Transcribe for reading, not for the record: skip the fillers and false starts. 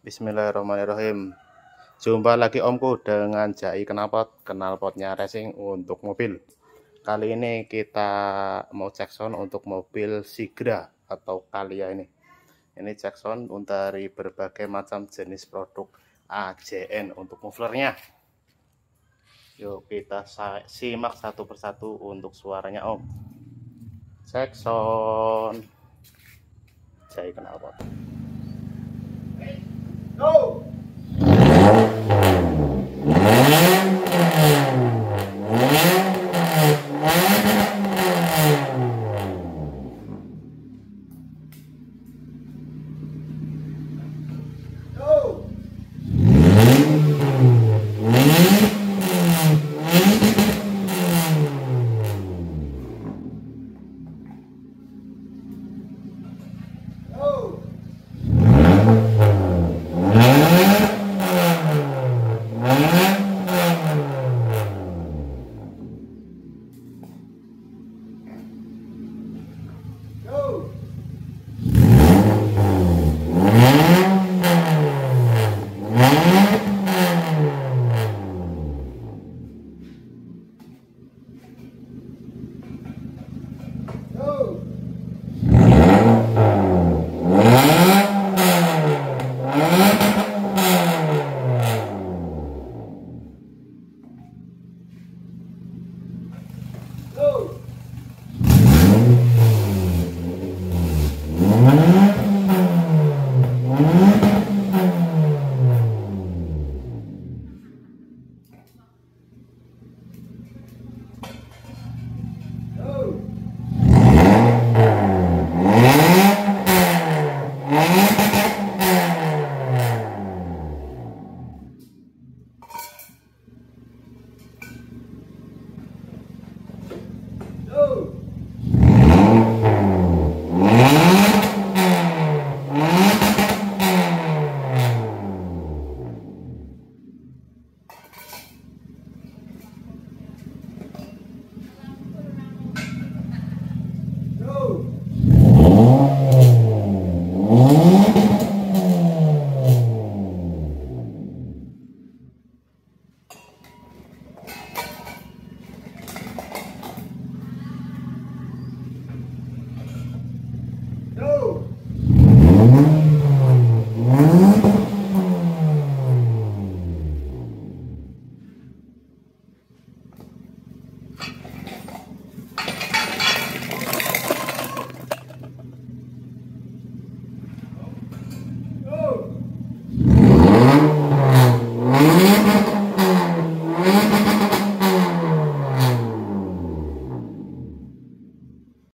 Bismillahirrahmanirrahim. Jumpa lagi omku dengan jai knalpotnya racing untuk mobil. Kali ini kita mau cek sound untuk mobil Sigra atau Calya ini. Ini cek sound dari berbagai macam jenis produk AJN untuk mufflernya. Yuk kita simak satu persatu untuk suaranya om. Cek sound jai knalpot.